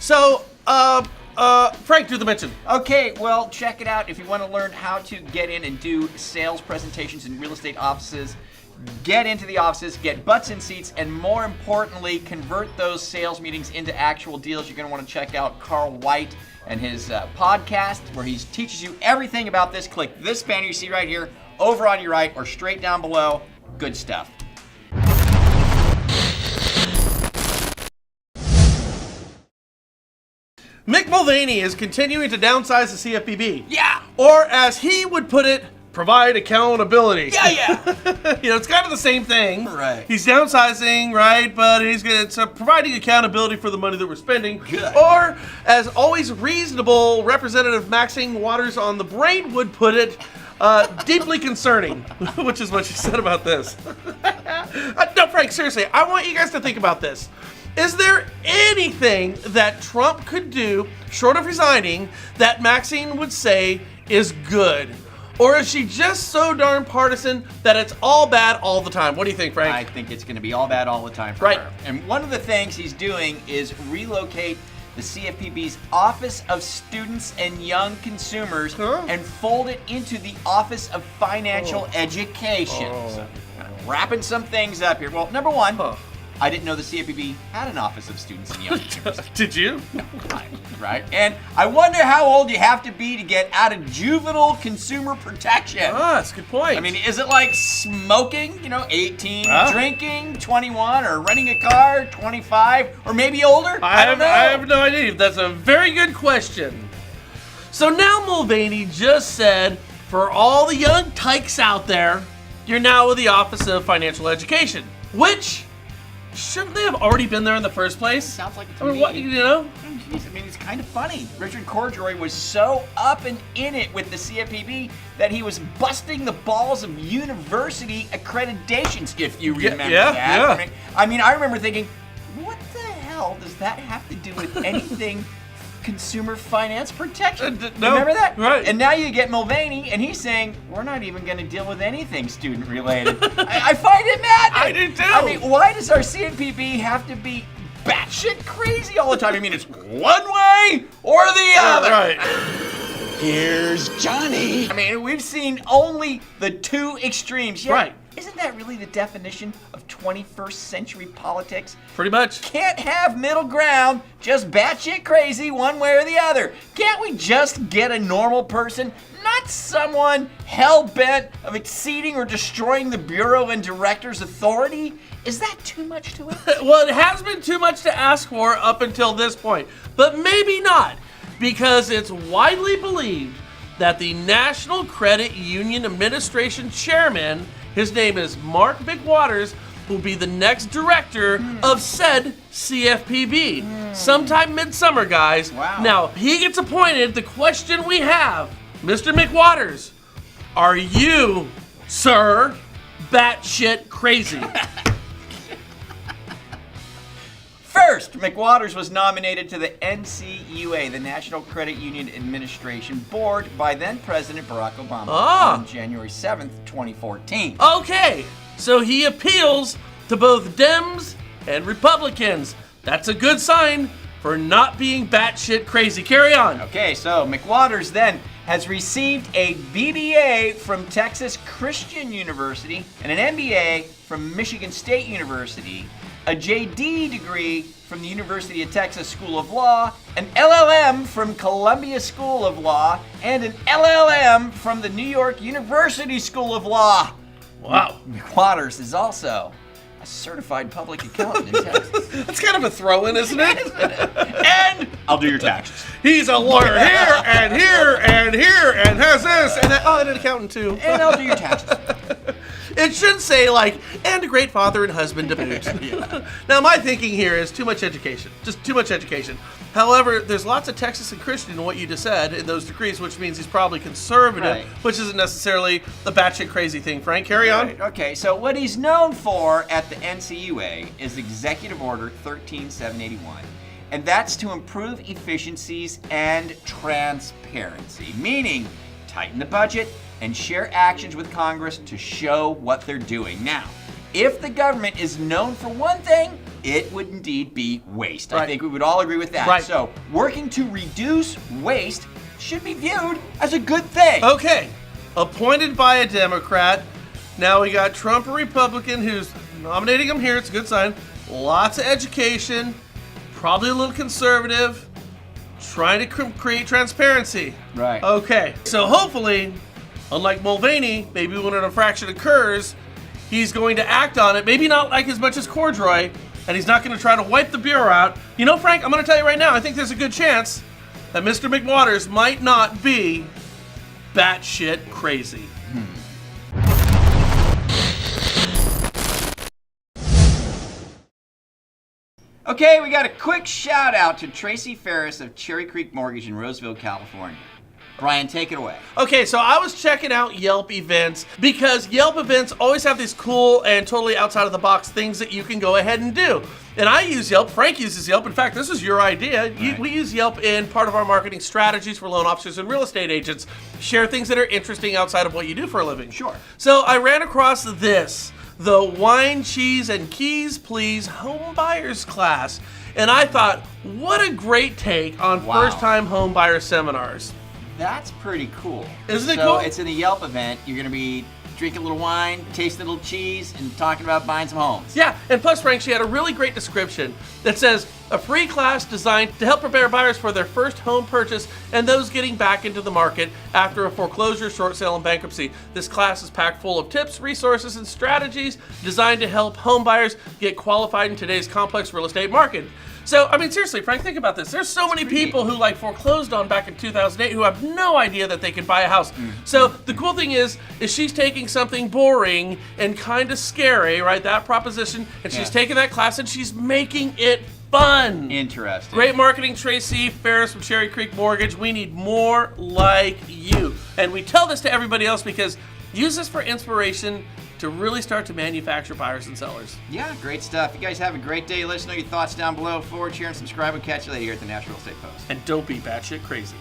So, Frank, do the mention. Okay, well, check it out. If you want to learn how to get in and do sales presentations in real estate offices, get into the offices, get butts in seats, and more importantly, convert those sales meetings into actual deals. You're going to want to check out Carl White and his podcast where he teaches you everything about this. Click this banner you see right here, over on your right, or straight down below. Good stuff. Mick Mulvaney is continuing to downsize the CFPB. Yeah. Or as he would put it, provide accountability. Yeah. It's kind of the same thing. Right. He's downsizing, right? But it's providing accountability for the money that we're spending. Good. Or, as always reasonable Representative Maxine Waters on the Brain would put it, deeply concerning, which is what she said about this. No, Frank, seriously, I want you guys to think about this. Is there anything that Trump could do, short of resigning, that Maxine would say is good? Or is she just so darn partisan that it's all bad all the time? What do you think, Frank? I think it's going to be all bad all the time for her. And one of the things he's doing is relocate the CFPB's Office of Students and Young Consumers and fold it into the Office of Financial Education. So, wrapping some things up here. Well, number one, I didn't know the CFPB had an Office of Students and Young Consumers. Did you? No, right. And I wonder how old you have to be to get out of juvenile consumer protection. That's a good point. I mean, is it like smoking, 18, drinking, 21, or renting a car, 25, or maybe older? I don't know. I have no idea. That's a very good question. So now Mulvaney just said, for all the young tykes out there, you're now with the Office of Financial Education, which... shouldn't they have already been there in the first place? Sounds like it to I mean, me. what, Jeez, I mean, it's kind of funny. Richard Corjoy was so up and in it with the CFPB that he was busting the balls of university accreditations, if you remember that. Yeah. I mean, I remember thinking, what the hell does that have to do with anything consumer finance protection? No. Remember that? Right. And now you get Mulvaney, and he's saying, we're not even going to deal with anything student-related. I find it maddening. I do too. I mean, why does our CFPB have to be batshit crazy all the time? I mean, it's one way or the other. Right. Here's Johnny. I mean, we've seen only the two extremes. Yeah, Right. Isn't that really the definition of 21st century politics? Pretty much. Can't have middle ground, just batshit crazy one way or the other. Can't we just get a normal person, not someone hell-bent of exceeding or destroying the Bureau and Director's authority? Is that too much to ask? Well, it has been too much to ask for up until this point, but maybe not, because it's widely believed that the National Credit Union Administration Chairman, his name is Mark McWaters, will be the next director of said CFPB. Sometime midsummer, guys. Wow. Now, he gets appointed. The question we have, Mr. McWaters, are you, sir, batshit crazy? First, McWaters was nominated to the NCUA, the National Credit Union Administration Board, by then President Barack Obama on January 7th, 2014. Okay, so he appeals to both Dems and Republicans. That's a good sign for not being batshit crazy. Carry on. Okay, so McWaters then has received a BBA from Texas Christian University and an MBA from Michigan State University, a JD degree from the University of Texas School of Law, an LLM from Columbia School of Law, and an LLM from the New York University School of Law. Wow. McWaters is also a certified public accountant in Texas. That's kind of a throw-in, isn't it? And I'll do your taxes. He's a lawyer here and here and here and has this and that. Oh, and an accountant too. And I'll do your taxes. It should say, like, and a great father and husband to boot. Now, my thinking here is too much education. Just too much education. However, there's lots of Texas and Christian in what you just said in those degrees, which means he's probably conservative, which isn't necessarily the batshit crazy thing. Frank, carry on. Right. Okay, so what he's known for at the NCUA is Executive Order 13781, and that's to improve efficiencies and transparency, meaning tighten the budget and share actions with Congress to show what they're doing. Now, if the government is known for one thing, it would indeed be waste. Right. I think we would all agree with that. Right. So, working to reduce waste should be viewed as a good thing. Okay, appointed by a Democrat. Now we got Trump, a Republican, who's nominating him here. It's a good sign. Lots of education, probably a little conservative, trying to create transparency. Right. Okay, so hopefully, unlike Mulvaney, maybe when an infraction occurs, he's going to act on it. Maybe not like as much as Cordroy, and he's not going to try to wipe the bureau out. You know, Frank, I'm going to tell you right now, I think there's a good chance that Mr. McWaters might not be batshit crazy. Okay, we got a quick shout out to Tracy Ferris of Cherry Creek Mortgage in Roseville, California. Brian, take it away. Okay, so I was checking out Yelp events because Yelp events always have these cool and totally outside of the box things that you can go ahead and do. And I use Yelp. Frank uses Yelp. In fact, this is your idea. We use Yelp in part of our marketing strategies for loan officers and real estate agents. Share things that are interesting outside of what you do for a living. Sure. So I ran across this, the Wine, Cheese, and Keys Please Home Buyers class. And I thought, what a great take on Wow. first-time home buyer seminars. That's pretty cool. Isn't it so cool? It's in a Yelp event. You're going to be drinking a little wine, tasting a little cheese, and talking about buying some homes. Yeah, and plus, Frank, she had a really great description that says, a free class designed to help prepare buyers for their first home purchase and those getting back into the market after a foreclosure, short sale, and bankruptcy. This class is packed full of tips, resources, and strategies designed to help home buyers get qualified in today's complex real estate market. So, I mean, seriously, Frank, think about this. There's so many people who like foreclosed on back in 2008 who have no idea that they could buy a house. So the cool thing is she's taking something boring and kind of scary, right? That proposition, and she's taking that class and she's making it fun. Interesting. Great marketing, Tracy Ferris from Cherry Creek Mortgage. We need more like you. And we tell this to everybody else because use this for inspiration to really start to manufacture buyers and sellers. Yeah, great stuff. You guys have a great day. Let us know your thoughts down below. Forward, share, and subscribe. We'll catch you later here at the National Real Estate Post. And don't be batshit crazy.